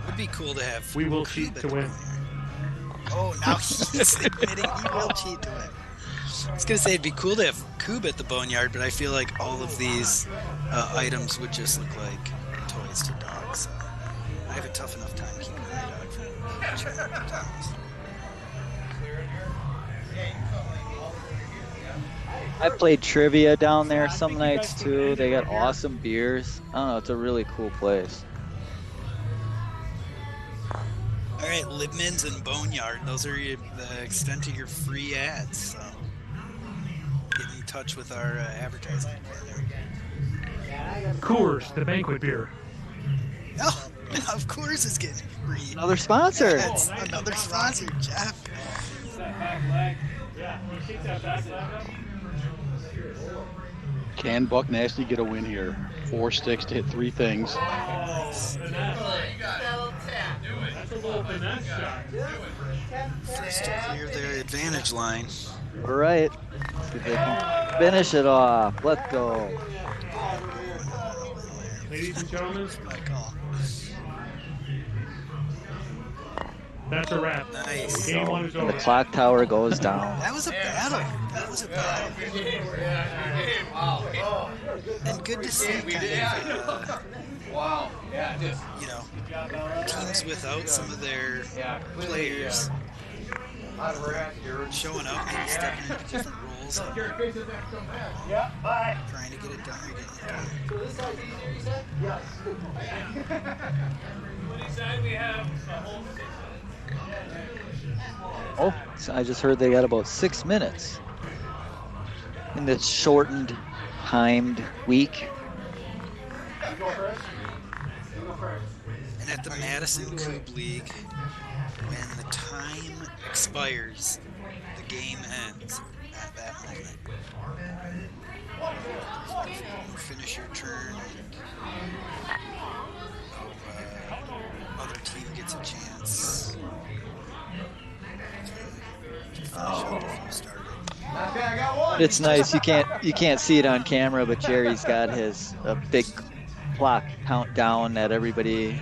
Would be cool to have. We will Kubb cheat at to the win. Boneyard. Oh, now he's admitting he will cheat to win. I was gonna say it'd be cool to have Kubb at the Boneyard, but I feel like all of these items would just look like toys to dogs. So I have a tough enough time keeping my dog from toys. I played trivia down there some nights too. They got awesome beers. I don't know, it's a really cool place. All right, Libman's and Boneyard. Those are the extent of your free ads. So get in touch with our advertising department. Coors, the banquet beer. Oh, of course it's getting free. Another sponsor. That's another sponsor, Jeff. Can Buck Nasty get a win here? 4 sticks to hit 3 things. Nice. That's a little finesse shot. First to clear their advantage line. All right. Let's see if they can finish it off. Let's go. Ladies and gentlemen, My call. that's a wrap. Nice. Game 1 is And the over. clock tower goes down. That was a battle. That was a battle. And good to see kind of, you know, teams without some of their players showing up, maybe stepping into different roles and trying to get it done or getting it done. Oh, so I just heard they got about 6 minutes in this shortened, timed week. And at the Madison Kubb League, when the time expires, the game ends at that moment. You finish your turn, and other team gets a chance to finish up if you started. It's nice. You can't see it on camera, but Jerry's got his big clock countdown that everybody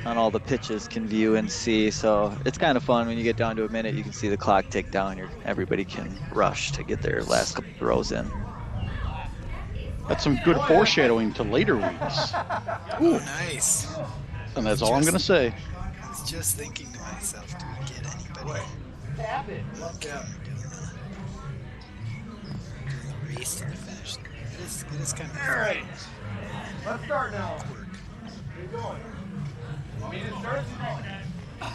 on all the pitches can view and see. So it's kind of fun when you get down to a minute. You can see the clock tick down. Everybody can rush to get their last couple throws in. That's some good foreshadowing to later weeks. Oh, nice. And that's all I'm going to say. I was just thinking to myself, do we get anybody on camera doing the race to the finish? It is kind of fun. Alright. Let's start now. Work. Keep going. Want me to start? I'm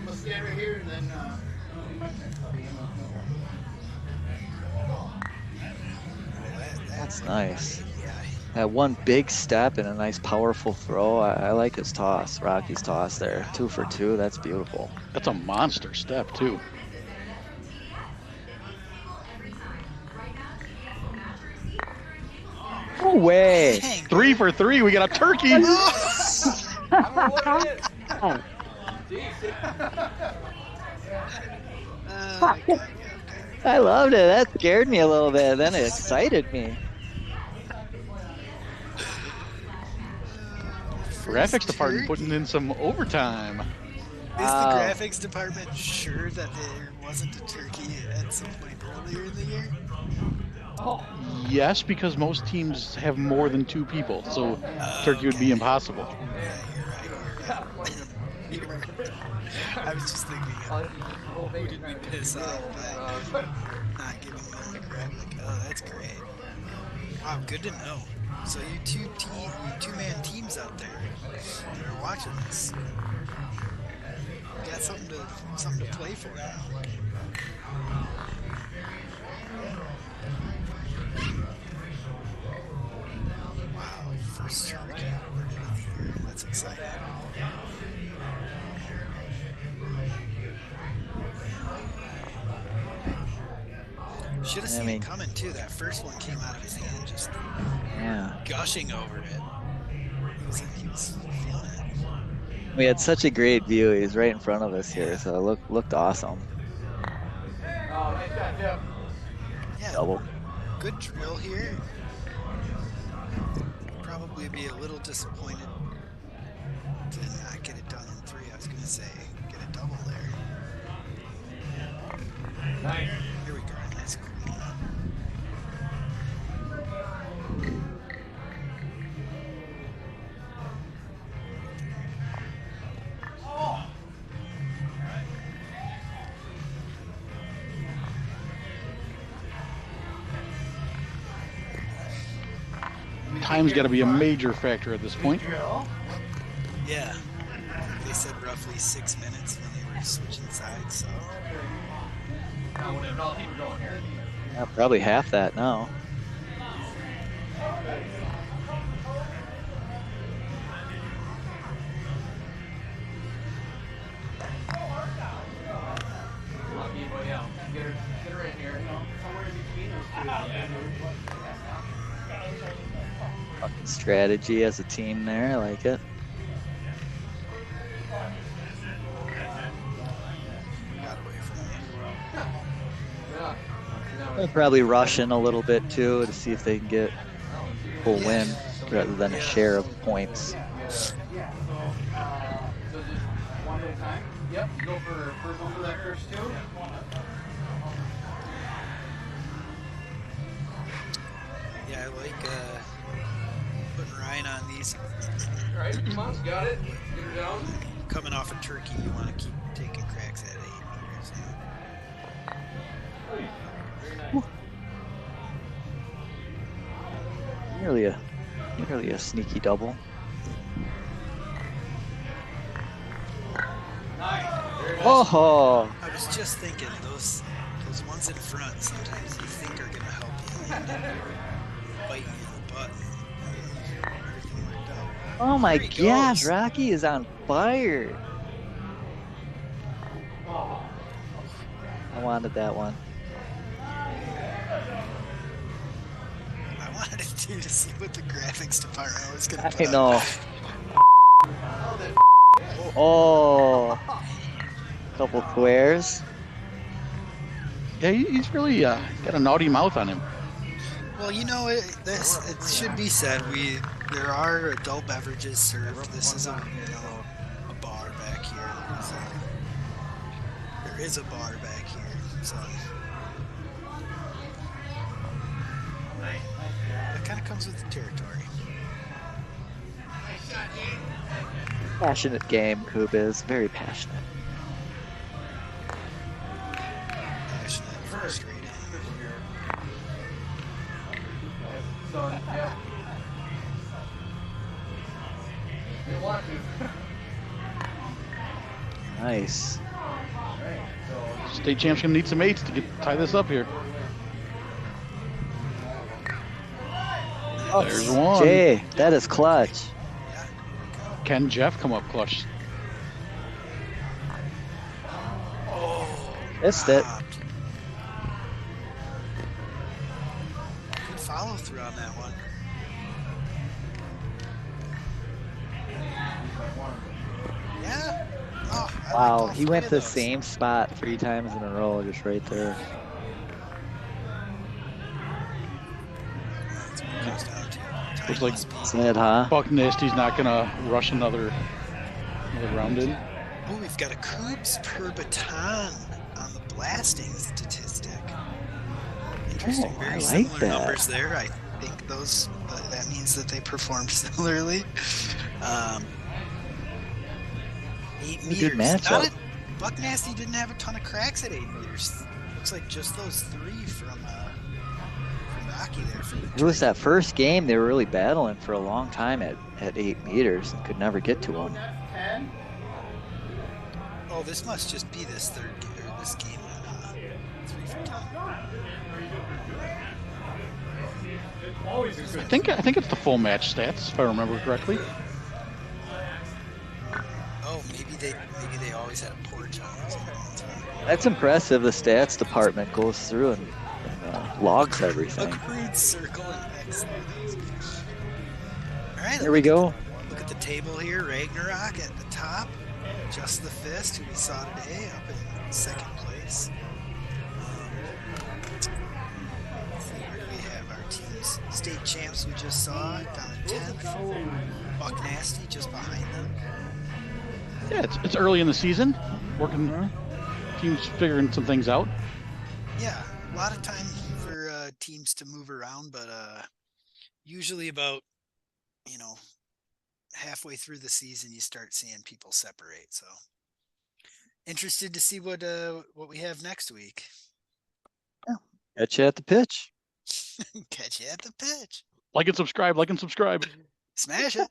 gonna stand right here and then That's nice. That one big step and a nice powerful throw. I like his toss, Rocky's toss there. 2 for 2. That's beautiful. That's a monster step, too. way. Dang, 3 for 3. We got a turkey. Okay. I loved it. That scared me a little bit. Then it excited me. Graphics department putting in some overtime. Is Wow. the graphics department sure that there wasn't a turkey at some point earlier in the year? Yes, because most teams have more than 2 people, so turkey would be impossible. Yeah, you're right. I was just thinking, who did we piss off by not giving them the graphic? Oh, that's great. Wow, good to know. So you two-man teams out there that are watching this, you got something to play for now. Wow, first turkey of the year. That's exciting. Should have seen it coming too. That first one came out of his hand, just gushing over it. He was feeling it. We had such a great view. He was right in front of us here, so it looked awesome. Yeah, Double. good drill here. Probably be a little disappointed to not get it done in 3. I was gonna say get a double there. Nice. Here we go. Nice queen. Time's got to be a major factor at this point. Yeah, they said roughly 6 minutes when they were switching sides. So Yeah, probably half that now. Fucking strategy as a team there, I like it. got away from me. They're probably rushing a little bit too to see if they can get a full win rather than a share of points. Yep, go for first one for that first 2. Yeah, I like putting Ryan on these. Alright, come on, got it. Get her down. Coming off a turkey, you want to keep taking cracks at 8 meters. Nearly a sneaky double. Oh, I was just thinking those ones in front sometimes you think are gonna help you and then bite you in the butt. Everything worked out. oh my There he gosh, goes. Rocky is on fire. I wanted that one. I wanted to see what the graphics department was gonna put I up. know. Oh, couple squares. Yeah, he's really got a naughty mouth on him. Well, you know, it should be said. There are adult beverages served. This is a bar back here. There is a bar back here. So that kind of comes with the territory. Passionate game, Kubb is very passionate. Passionate, frustrating. Nice. State champ's gonna need some 8s to tie this up here. There's one. Jay, that is clutch. Can Jeff come up clutch? Missed it. Good follow through on that one. Yeah. Oh, I liked Wow, all he three went of the those. same spot 3 times in a row, just right there. That's what it comes down to. Time Looks like must be. Sad, huh? Buck Nasty's not gonna rush another round in. Oh, we've got a Cougs per baton on the blasting statistic. Interesting, Oh, very I like similar that. numbers there. I think that means that they performed similarly. Um, 8 Good meters. matchup. Buck Nasty didn't have a ton of cracks at 8 meters. Looks like just those three from Rocky there for the It was trade. that first game they were really battling for a long time at 8 meters and could never get to him. That's 10. Oh, this must just be this this game on 3 for 10. Always a I good. think it's the full match stats, if I remember correctly. Oh, maybe they always had a porch on those at one time. That's impressive. The stats department goes through and logs everything. Accrued circle and X through those. All right, There we go. Look at the table here. Ragnarok at the top. Just the Fist, who we saw today, up in second place. Let's see, where do we have our teams? State champs we just saw down at 10th. Buck Nasty just behind them. Yeah, it's early in the season. Working teams figuring some things out. Yeah, a lot of time for teams to move around, but usually about, halfway through the season you start seeing people separate. So interested to see what we have next week. Catch you at the pitch. Catch you at the pitch. Like and subscribe. Smash it.